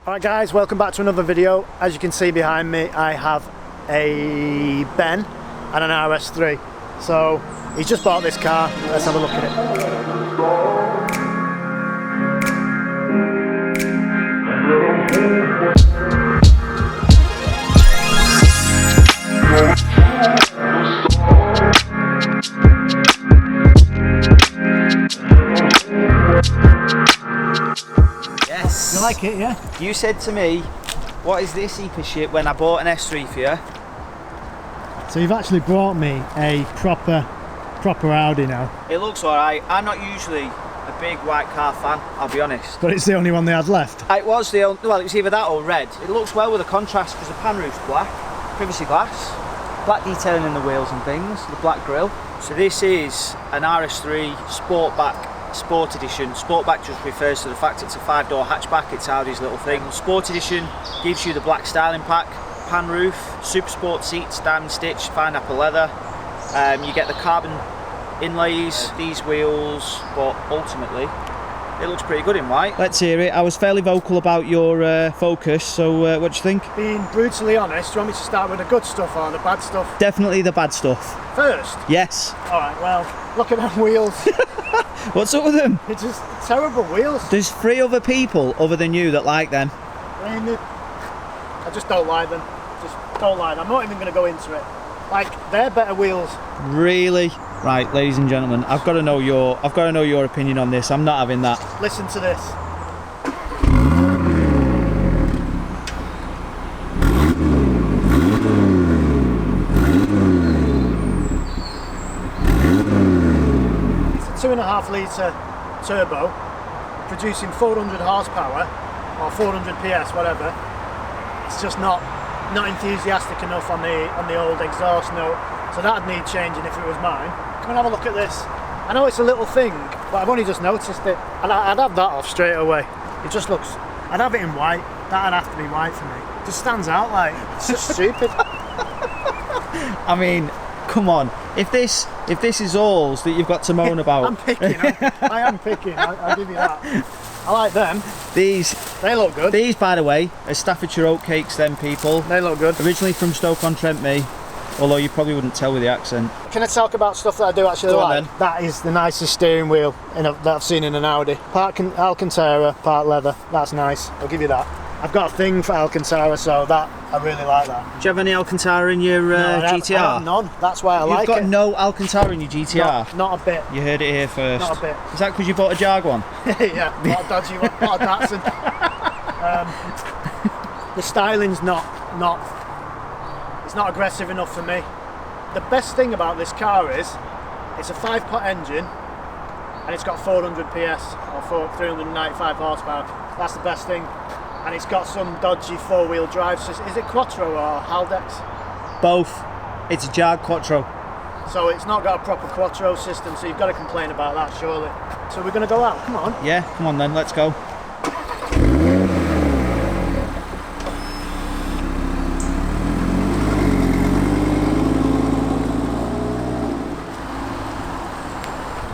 Alright guys, welcome back to another video. As you can see behind me, I have a Ben and an RS3. So he's just bought this car. Let's have a look at Yes. You like it, yeah? You said to me, what is this heap of shit when I bought an S3 for you? So you've actually brought me a proper Audi now. It looks alright. I'm not usually a big white car fan, I'll be honest. But it's the only one they had left. It was the only, well, it was either that or red. It looks well with the contrast because the pan roof's black, privacy glass, black detailing in the wheels and things, the black grille. So this is an RS3 Sportback Sport Edition. Sportback just refers to the fact it's a 5-door hatchback, it's Audi's little thing. Sport Edition gives you the black styling pack, pan roof, super sport seats, diamond stitch, fine apple leather. You get the carbon inlays, these wheels, but ultimately it looks pretty good in white. Let's hear it. I was fairly vocal about your Focus, so what do you think? Being brutally honest, do you want me to start with the good stuff or the bad stuff? Definitely the bad stuff. First? Yes. Alright, well, look at them wheels. What's up with them? It's just terrible wheels. There's 3 other people other than you that like them. I mean, I just don't like them. Just don't like them. I'm not even going to go into it. Like, they're better wheels. Really? Right, ladies and gentlemen, I've got to know your opinion on this. I'm not having that. Listen to this. It's a 2.5 litre turbo, producing 400 horsepower or 400 PS, whatever. It's just not enthusiastic enough on the old exhaust note, so that'd need changing if it was mine. Come and have a look at this. I know it's a little thing, but I've only just noticed it, and I'd have that off straight away. It just looks, I'd have it in white. That'd have to be white for me. It just stands out like, it's just stupid. I mean, come on. If this is alls that you've got to moan about. I'm picking. I am picking. I'll give you that. I like them. They look good. These, by the way, are Staffordshire oatcakes. Them people. They look good. Originally from Stoke-on-Trent, me. Although you probably wouldn't tell with the accent. Can I talk about stuff that I do actually like? That is the nicest steering wheel that I've seen in an Audi. Part Alcantara, part leather. That's nice. I'll give you that. I've got a thing for Alcantara, so that I really like that. Do you have any Alcantara in your GTR? I have none. That's why I like it. You've got no Alcantara in your GTR? Not a bit. You heard it here first. Not a bit. Is that because you bought a Jag one? Yeah, not a dodgy one. Not a Datsun. The styling's it's not aggressive enough for me. The best thing about this car is it's a 5-pot engine and it's got 400 PS or 395 horsepower. That's the best thing. And it's got some dodgy 4-wheel drive system. Is it Quattro or Haldex? Both. It's a Jag Quattro. So it's not got a proper Quattro system, so you've got to complain about that, surely. So we're going to go out, come on. Yeah, come on then, let's go.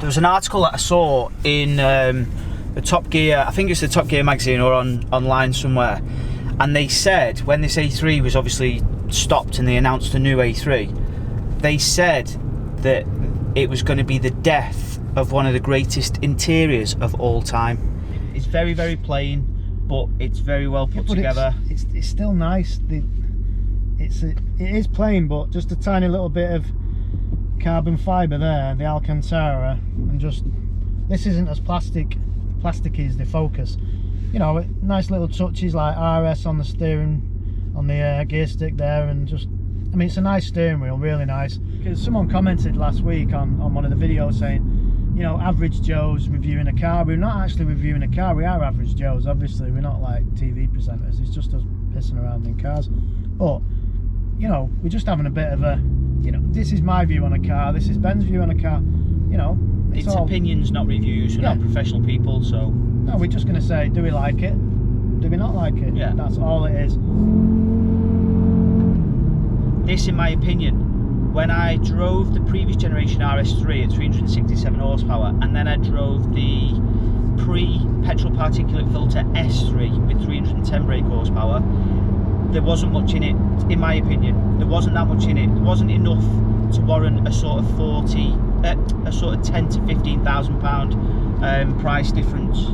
There was an article that I saw in the Top Gear, I think it's the Top Gear magazine or online somewhere, and they said when this A3 was obviously stopped and they announced a new A3, they said that it was going to be the death of one of the greatest interiors of all time. It's very, very plain, but it's very well put together. It's still nice. It is plain, but just a tiny little bit of carbon fibre there, the Alcantara, and just this isn't as plasticky as the Focus. You know, nice little touches like RS on the steering, on the gear stick there, and just, I mean, it's a nice steering wheel, really nice. Because someone commented last week on one of the videos saying, you know, average Joes reviewing a car. We're not actually reviewing a car, we are average Joes, obviously. We're not like TV presenters, it's just us pissing around in cars. But, you know, we're just having a bit of a, you know, this is my view on a car, this is Ben's view on a car, you know. It's opinions, not reviews. We're not professional people, so. No, we're just going to say, do we like it? Do we not like it? Yeah. That's all it is. This, in my opinion, when I drove the previous generation RS3 at 367 horsepower, and then I drove the pre-petrol particulate filter S3 with 310 brake horsepower, there wasn't much in it, in my opinion. There wasn't that much in it. There wasn't enough to warrant a sort of 10 to 15,000 pound price difference.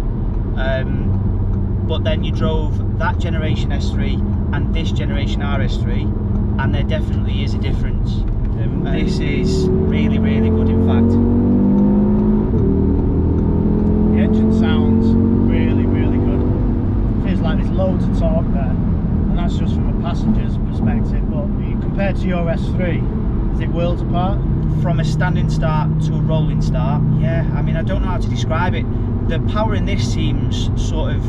But then you drove that generation S3 and this generation RS3, and there definitely is a difference. This is really, really good, in fact. The engine sounds really, really good. Feels like there's loads of torque there, and that's just from a passenger's perspective. But compared to your S3, is it worlds apart? From a standing start to a rolling start, yeah. I mean, I don't know how to describe it. The power in this seems sort of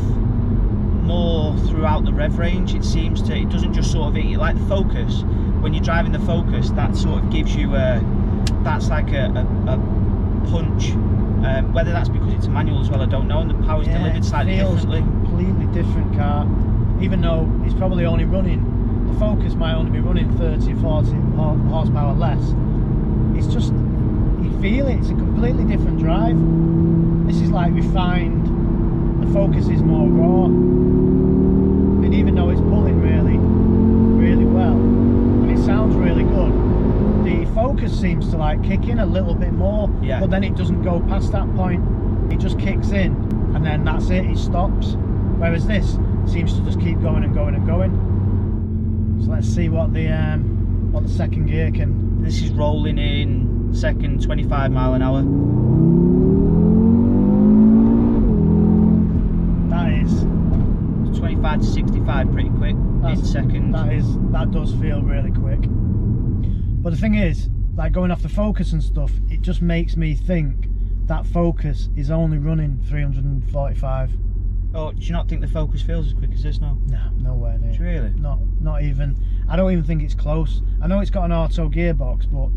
more throughout the rev range. It seems to, it doesn't just sort of hit you like the Focus. When you're driving the Focus, that sort of gives you a, that's like a punch. Whether that's because it's a manual as well, I don't know, and the power's delivered slightly differently. Completely different car, even though it's probably only running, the Focus might only be running 30 or 40 horsepower less. It's just, you feel it, it's a completely different drive. This is like refined, the Focus is more raw. I mean, even though it's pulling really, really well, and it sounds really good, the Focus seems to like kick in a little bit more, but then it doesn't go past that point. It just kicks in, and then that's it, it stops. Whereas this seems to just keep going and going and going. So let's see what the second gear can. This is rolling in second, 25 mile an hour. That is 25 to 65 pretty quick in second. That does feel really quick. But the thing is, like going off the Focus and stuff, it just makes me think that Focus is only running 345. Oh, do you not think the Focus feels as quick as this now? No, nowhere near. Really? Not even. I don't even think it's close. I know it's got an auto gearbox, but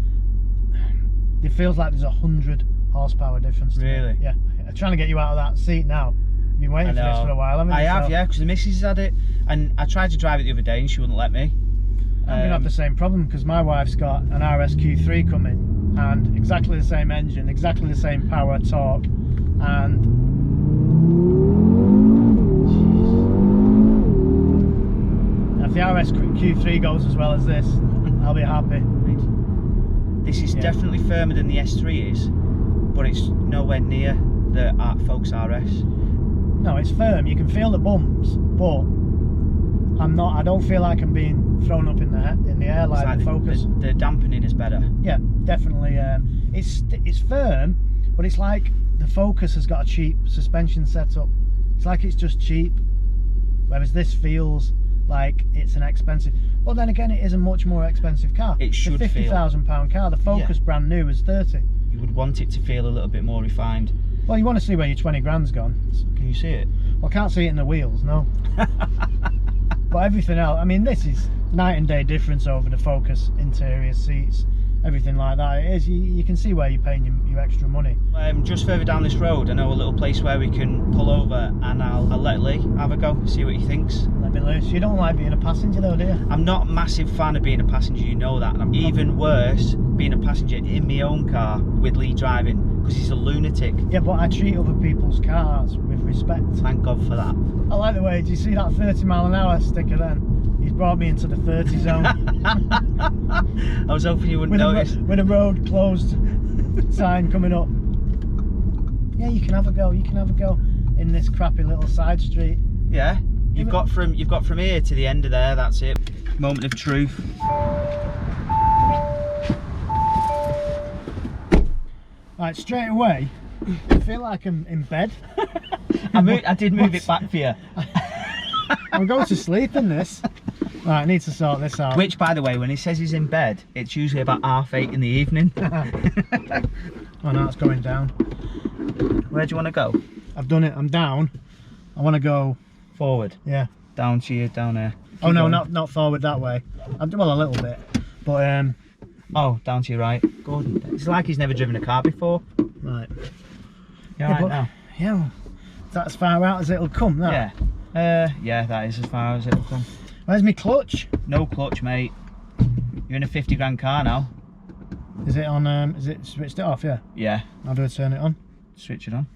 it feels like there's 100 horsepower difference. Really? Yeah. I'm trying to get you out of that seat now. You've been waiting for this for a while, haven't you? I have, yeah, because the missus had it, and I tried to drive it the other day, and she wouldn't let me. I'm gonna have the same problem because my wife's got an RS3 coming, and exactly the same engine, exactly the same power, torque, and if the RS3 goes as well as this, I'll be happy. This is definitely firmer than the S3 is, but it's nowhere near the Focus RS. No, it's firm. You can feel the bumps, but I don't feel like I'm being thrown up in the air like the Focus. The dampening is better. Yeah, definitely. It's firm, but it's like the Focus has got a cheap suspension setup. It's like it's just cheap, whereas this feels like it's an expensive. But then again, it is a much more expensive car. It should feel. It's a £50,000 car. The Focus brand new is 30. You would want it to feel a little bit more refined. Well, you want to see where your 20 grand's gone. Can you see it? Well, I can't see it in the wheels, no. But everything else, I mean, this is night and day difference over the Focus interior seats, everything like that. It is, you can see where you're paying your extra money. Just further down this road, I know a little place where we can pull over, and I'll let Lee have a go, see what he thinks. Let me loose. You don't like being a passenger though, do you? I'm not a massive fan of being a passenger, you know that, and I'm even worse being a passenger in my own car with Lee driving, because he's a lunatic. Yeah, but I treat other people's cars with respect. Thank God for that. I like the way, do you see that 30 mile an hour sticker then? He's brought me into the 30 zone. I was hoping you wouldn't notice. With a road closed sign coming up. Yeah, you can have a go, in this crappy little side street. Yeah, you've got from here to the end of there, that's it. Moment of truth. Right, straight away, I feel like I'm in bed. I did move it back for you. I'm going to sleep in this. Right, I need to sort this out. Which, by the way, when he says he's in bed, it's usually about 8:30 in the evening. Oh no, it's going down. Where do you want to go? I've done it, I'm down. I want to go forward. Yeah. Down to you, down there. Oh no, not forward that way. Well, a little bit, but oh, down to your right. Gordon, it's like he's never driven a car before. Right. You're right now. Yeah, well, that's as far out as it'll come, that. Yeah. Yeah, that is as far as it'll come. Where's my clutch? No clutch, mate. You're in a 50 grand car now. Is it on? Is it switched it off? Yeah. Yeah. How do I turn it on? Switch it on.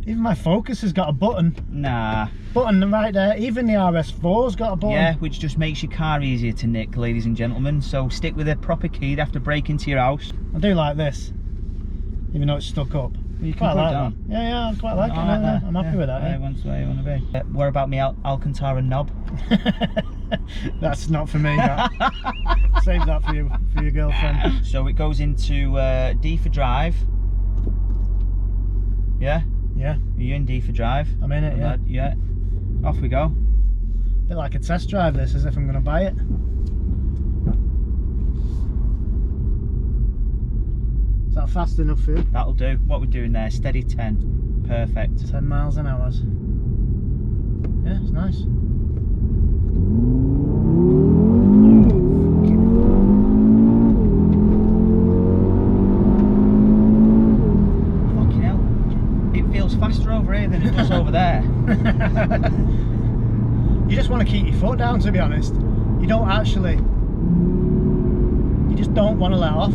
Even my Focus has got a button. Nah. Button right there. Even the RS4's got a button. Yeah, which just makes your car easier to nick, ladies and gentlemen. So stick with a proper key. You'd have to break into your house. I do like this, even though it's stuck up. You can Quite put it like down. that. Yeah, I quite like it. Like that. I'm happy with that. Yeah. One's where you want to be. What about me Alcantara knob? That's not for me. That. Save that for your girlfriend. So it goes into D for drive. Yeah? Yeah. Are you in D for drive? I'm in it, yeah. Yeah. Off we go. A bit like a test drive this, as if I'm going to buy it. Is that fast enough for you? That'll do. What we're doing there, steady 10. Perfect. 10 miles an hour. Yeah, it's nice. Fucking hell. It feels faster over here than it does over there. You just want to keep your foot down, to be honest. You don't actually. You just don't want to let off.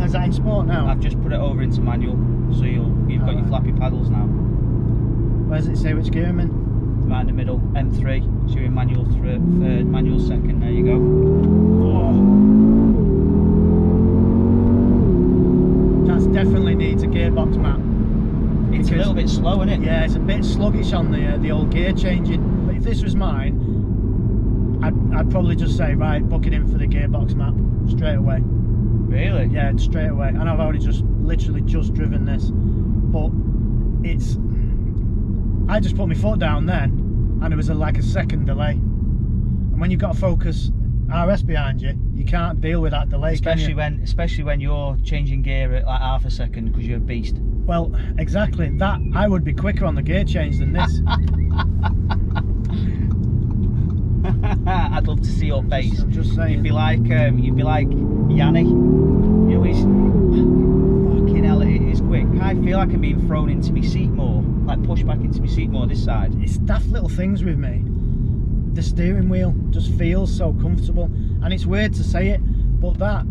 Is that in sport now? I've just put it over into manual, so you've got your flappy paddles now. Where does it say which gear I'm in? Right in the middle, M3. So you're in manual third, manual second. There you go. Oh. That definitely needs a gearbox map. It's a little bit slow, isn't it? Yeah, it's a bit sluggish on the old gear changing. But if this was mine, I'd probably just say, right, book it in for the gearbox map straight away. Really? Yeah, straight away. And I've already literally just driven this, but I just put my foot down then, and it was like a second delay. And when you've got a Focus RS behind you, you can't deal with that delay. Especially when you're changing gear at like half a second because you're a beast. Well, exactly. That I would be quicker on the gear change than this. I'd love to see your face. I'm just saying. You'd be like Yanni. You know, he's fucking hell. It is quick. I feel like I'm being thrown into my seat more, like pushed back into my seat more this side. It's daft little things with me. The steering wheel just feels so comfortable, and it's weird to say it, but that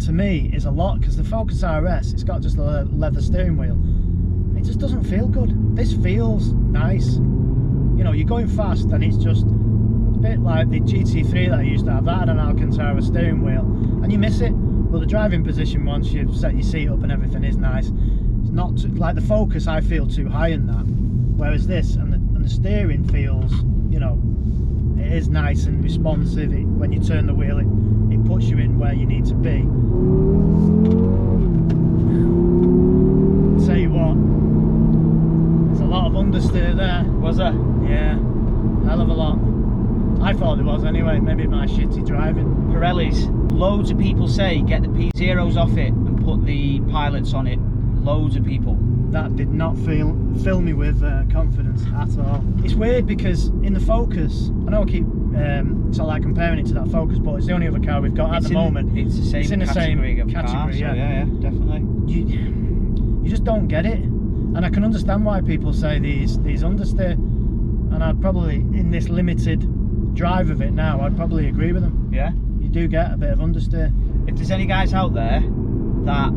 to me is a lot, because the Focus RS, it's got just a leather steering wheel. It just doesn't feel good. This feels nice. You know, you're going fast, and it's just a bit like the GT3 that I used to have. That had an Alcantara steering wheel, and you miss it. But the driving position, once you've set your seat up and everything, is nice. It's not like the Focus. I feel too high in that, whereas this and the steering feels, you know, it is nice and responsive. When you turn the wheel, it puts you in where you need to be. Tell you what, there's a lot of understeer there. Was there? Yeah, hell of a lot. I thought there was anyway, maybe my shitty driving. Pirellis. Loads of people say get the P0s off it and put the pilots on it. Loads of people. That did not fill me with confidence at all. It's weird because in the Focus, I know I keep sort of like comparing it to that Focus, but it's the only other car we've got at the moment. It's the same. It's in the same category. Yeah. So yeah, definitely. You just don't get it, and I can understand why people say these understeer. And I'd probably, in this limited drive of it now, I'd probably agree with them. Yeah. You do get a bit of understeer. If there's any guys out there that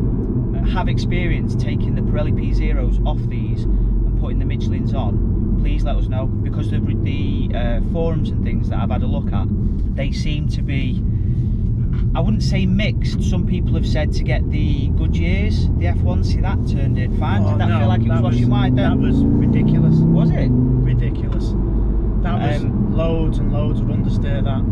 have experience taking the Pirelli P0s off these and putting the Michelins on, please let us know, because the forums and things that I've had a look at, they seem to be, I wouldn't say mixed. Some people have said to get the Goodyears, the F1, see that turned it fine. Did that feel like it was washing wide then? That was ridiculous. Was it? Ridiculous. That was loads and loads of understeer, that.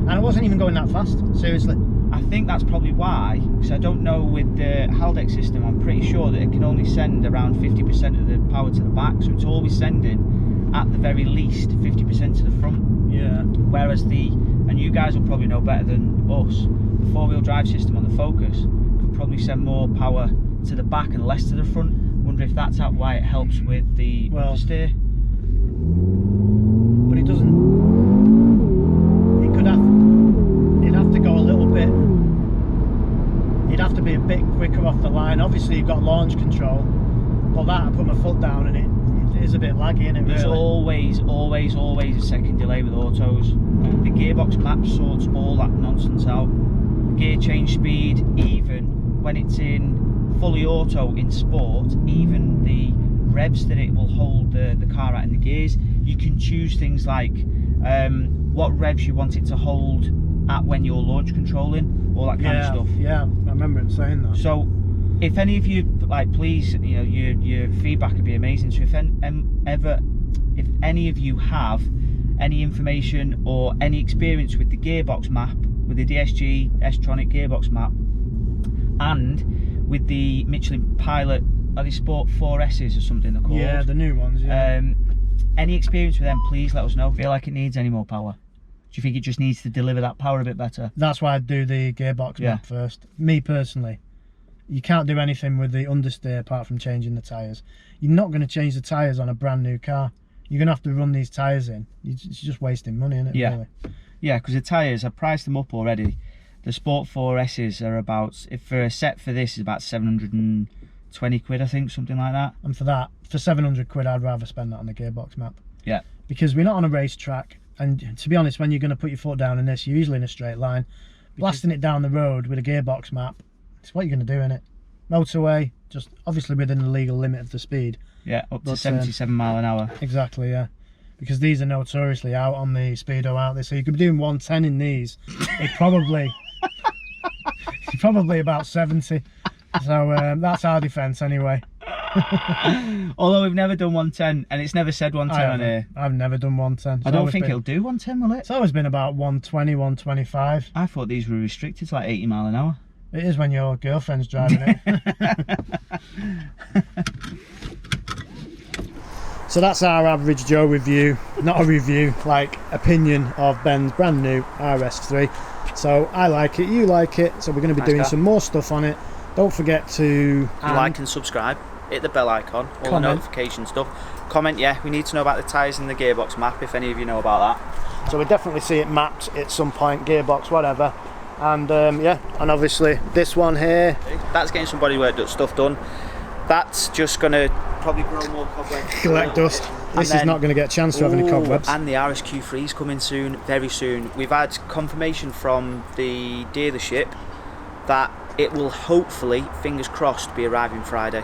And I wasn't even going that fast, seriously. I think that's probably why, because I don't know with the Haldex system, I'm pretty sure that it can only send around 50% of the power to the back, so it's always sending at the very least 50% to the front. Yeah. Whereas and you guys will probably know better than us, the four-wheel drive system on the Focus can probably send more power to the back and less to the front. Wonder if that's why it helps with the understeer. But it doesn't. It'd have to go a little bit. You'd have to be a bit quicker off the line. Obviously, you've got launch control, but that I put my foot down and it is a bit laggy, isn't it? There's really? always a second delay with autos. The gearbox map sorts all that nonsense out. Gear change speed, even when it's in fully auto in sport, even the revs that it will hold the car at in the gears. You can choose things like what revs you want it to hold at when you're launch controlling, all that kind of stuff. Yeah, I remember him saying that. So if any of you, like, please, you know, your feedback would be amazing. So if any of you have any information or any experience with the gearbox map, with the DSG S-Tronic gearbox map, and with the Michelin Pilot, are they Sport 4Ss or something they're called? Yeah, the new ones, yeah. Any experience with them, please let us know. Feel like it needs any more power? Do you think it just needs to deliver that power a bit better? That's why I'd do the gearbox map first. Me personally. You can't do anything with the understeer apart from changing the tyres. You're not going to change the tyres on a brand new car. You're going to have to run these tyres in. It's just wasting money, isn't it? Yeah. Really? Yeah, because the tyres, I've priced them up already. The Sport 4Ss are about, if for a set for this, is about 720 quid, I think, something like that. And for 700 quid, I'd rather spend that on the gearbox map. Yeah. Because we're not on a racetrack, and to be honest, when you're going to put your foot down in this, you're usually in a straight line. Blasting it down the road with a gearbox map, it's what you're going to do in it. Motorway, just obviously within the legal limit of the speed. Yeah, up to 77 mile an hour. Exactly, yeah. Because these are notoriously out on the speedo, aren't they? So you could be doing 110 in these. It probably about 70. So that's our defence anyway. Although we've never done 110, and it's never said 110 on here. I've never done 110. I don't think it'll do 110, will it? It's always been about 120, 125. I thought these were restricted to like 80 mile an hour. It is when your girlfriend's driving it. So that's our average Joe review, not a review, like opinion of Ben's brand new RS3. So I like it, you like it, so we're going to be doing some more stuff on it. Don't forget to like and subscribe, hit the bell icon, all the notification stuff. Comment, yeah, we need to know about the tyres and the gearbox map if any of you know about that. So we definitely see it mapped at some point, gearbox, whatever. And yeah, and obviously this one here, that's getting some bodywork stuff done. That's just going to probably grow more cobwebs. Collect dust. This is not going to get a chance to have any cobwebs. And the RSQ3 is coming soon, very soon. We've had confirmation from the dealership that it will hopefully, fingers crossed, be arriving Friday.